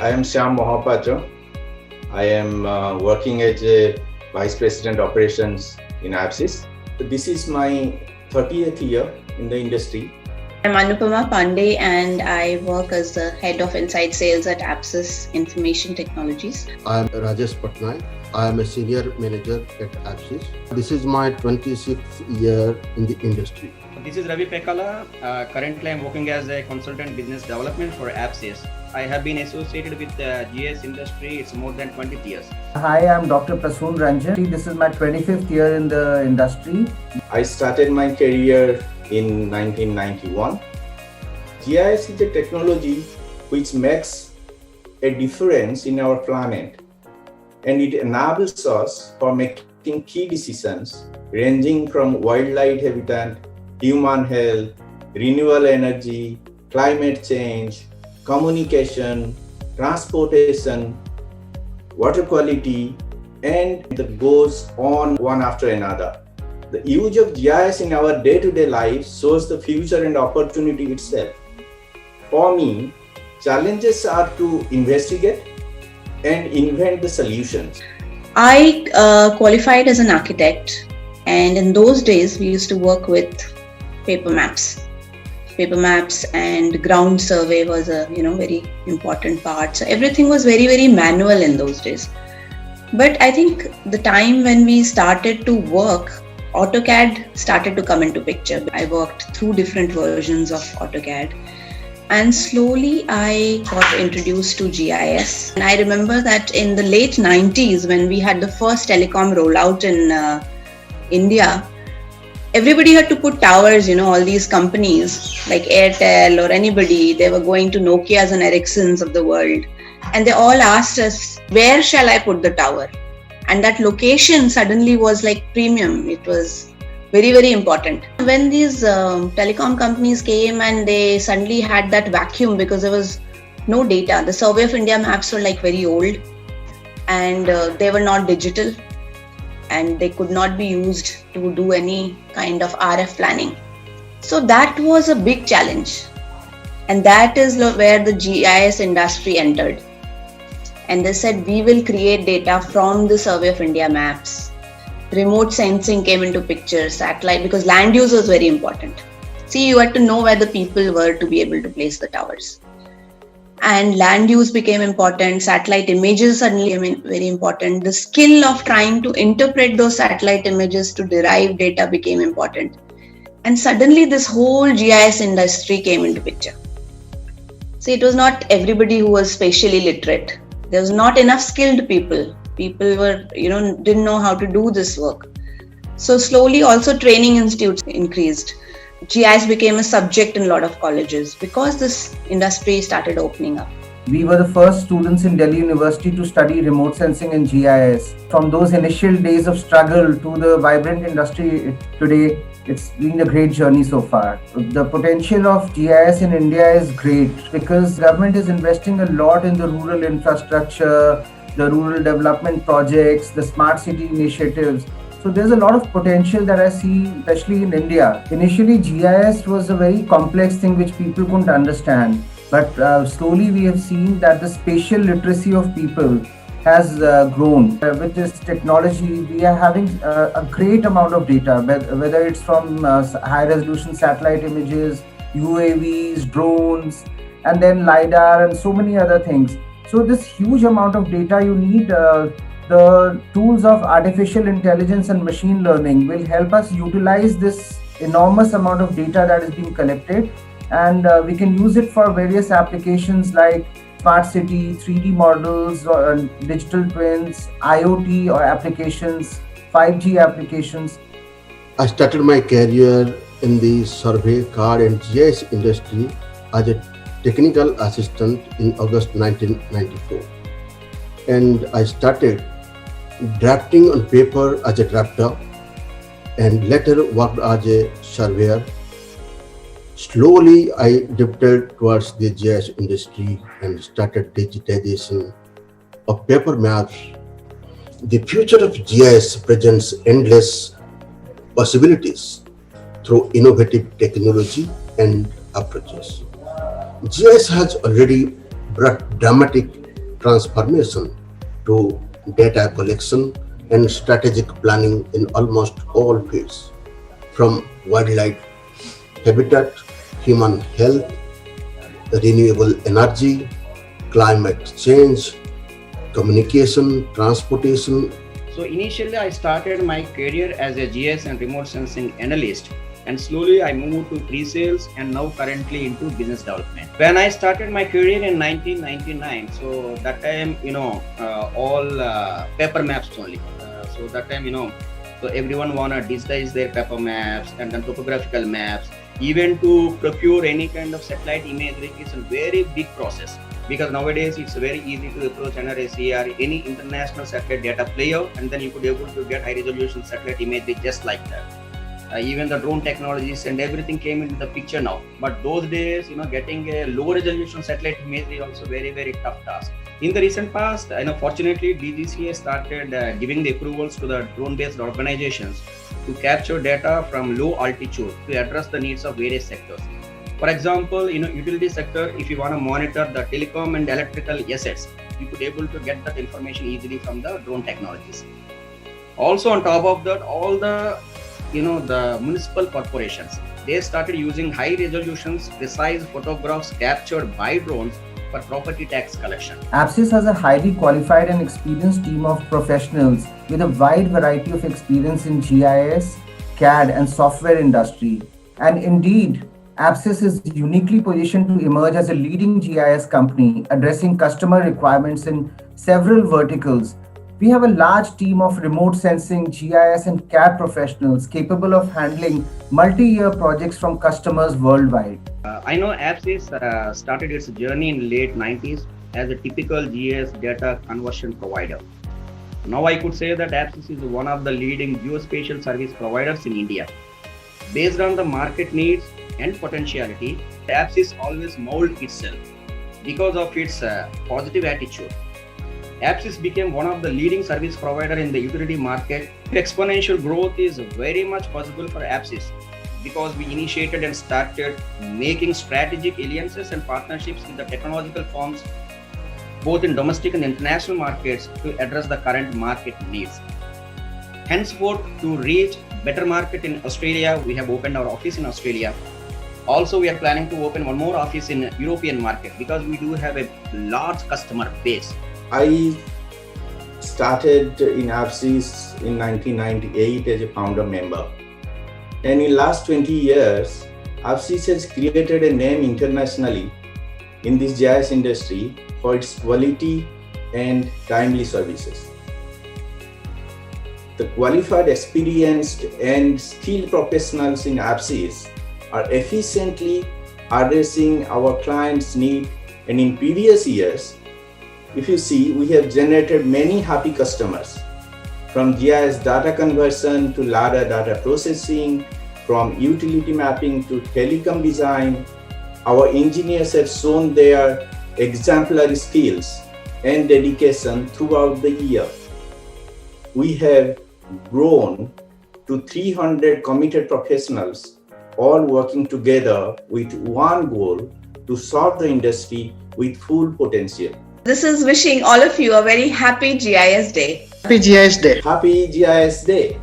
I am Shyam Mohapatra. I am working as a Vice President Operations in APSIS. This is my 30th year in the industry. I'm Anupama Pandey and I work as the Head of Inside Sales at APSIS Information Technologies. I am Rajesh Patnaik. I am a Senior Manager at APSIS. This is my 26th year in the industry. This is Ravi Pekala. Currently, I am working as a consultant business development for APSIS. I have been associated with the GIS industry. It's more than 20 years. Hi, I'm Dr. Prasoon Ranjan. This is my 25th year in the industry. I started my career in 1991. GIS is a technology which makes a difference in our planet, and it enables us for making key decisions ranging from wildlife habitat, human health, renewable energy, climate change, communication, transportation, water quality, and it goes on one after another. The use of GIS in our day-to-day life shows the future and opportunity itself. For me, challenges are to investigate and invent the solutions. I qualified as an architect, and in those days we used to work with paper maps. Paper maps and ground survey was a very important part. So everything was very, very manual in those days. But I think the time when we started to work, AutoCAD started to come into picture. I worked through different versions of AutoCAD, and slowly I got introduced to GIS. And I remember that in the late 90s, when we had the first telecom rollout in India, everybody had to put towers, all these companies like Airtel or anybody, they were going to Nokias and Ericssons of the world. And they all asked us, where shall I put the tower? And that location suddenly was like premium. It was very, very important. When these telecom companies came and they suddenly had that vacuum because there was no data. The Survey of India maps were like very old, and they were not digital, and they could not be used to do any kind of RF planning. So that was a big challenge. And that is where the GIS industry entered. And they said, we will create data from the Survey of India maps. Remote sensing came into picture, satellite, because land use was very important. See, you had to know where the people were to be able to place the towers. And land use became important. Satellite images suddenly became very important. The skill of trying to interpret those satellite images to derive data became important. And suddenly this whole GIS industry came into picture. See, it was not everybody who was spatially literate. There was not enough skilled people. People were, didn't know how to do this work. So slowly also training institutes increased. GIS became a subject in a lot of colleges because this industry started opening up. We were the first students in Delhi University to study remote sensing and GIS. From those initial days of struggle to the vibrant industry today, it's been a great journey so far. The potential of GIS in India is great because government is investing a lot in the rural infrastructure, the rural development projects, the smart city initiatives. So there's a lot of potential that I see, especially in India. Initially, GIS was a very complex thing which people couldn't understand. But slowly we have seen that the spatial literacy of people has grown. With this technology, we are having a great amount of data, whether it's from high resolution satellite images, UAVs, drones, and then LiDAR and so many other things. So this huge amount of data, you need the tools of artificial intelligence and machine learning will help us utilize this enormous amount of data that is being collected, and we can use it for various applications like smart city, 3D models, or digital twins, IoT or applications, 5G applications. I started my career in the survey, card and GIS industry as a technical assistant in August 1994. And I started drafting on paper as a drafter and later worked as a surveyor. Slowly, I drifted towards the GIS industry and started digitization of paper maps. The future of GIS presents endless possibilities through innovative technology and approaches. GIS has already brought dramatic transformation to data collection and strategic planning in almost all fields, from wildlife habitat, human health, renewable energy, climate change, communication, transportation. So initially I started my career as a GIS and remote sensing analyst, and slowly I moved to pre-sales and now currently into business development. When I started my career in 1999, so that time, all paper maps only. So that time, so everyone wanna digitize their paper maps and then topographical maps. Even to procure any kind of satellite imagery is a very big process, because nowadays it's very easy to approach NRSC or any international satellite data player, and then you could be able to get high resolution satellite imagery just like that. Even the drone technologies and everything came into the picture now. But those days, getting a low resolution satellite imagery is also very, very tough task. In the recent past, fortunately, DGCA started giving the approvals to the drone-based organizations to capture data from low altitude to address the needs of various sectors. For example, utility sector, if you want to monitor the telecom and electrical assets, you could be able to get that information easily from the drone technologies. Also, on top of that, all the the municipal corporations, they started using high resolutions, precise photographs captured by drones for property tax collection. APSIS has a highly qualified and experienced team of professionals with a wide variety of experience in GIS, CAD, and software industry. And indeed, APSIS is uniquely positioned to emerge as a leading GIS company addressing customer requirements in several verticals. We have a large team of remote sensing, GIS, and CAD professionals capable of handling multi-year projects from customers worldwide. I know APSIS started its journey in late 90s as a typical GIS data conversion provider. Now I could say that APSIS is one of the leading geospatial service providers in India. Based on the market needs and potentiality, APSIS always molds itself because of its positive attitude. APSIS became one of the leading service provider in the utility market. Exponential growth is very much possible for APSIS because we initiated and started making strategic alliances and partnerships with the technological firms, both in domestic and international markets, to address the current market needs. Henceforth, to reach better market in Australia, we have opened our office in Australia. Also, we are planning to open one more office in European market because we do have a large customer base. I started in APSIS in 1998 as a founder member. And in last 20 years, APSIS has created a name internationally in this GIS industry for its quality and timely services. The qualified, experienced, and skilled professionals in APSIS are efficiently addressing our clients' needs, and in previous years, if you see, we have generated many happy customers, from GIS data conversion to LADA data processing, from utility mapping to telecom design. Our engineers have shown their exemplary skills and dedication throughout the year. We have grown to 300 committed professionals, all working together with one goal: to serve the industry with full potential. This is wishing all of you a very happy GIS Day. Happy GIS Day. Happy GIS Day.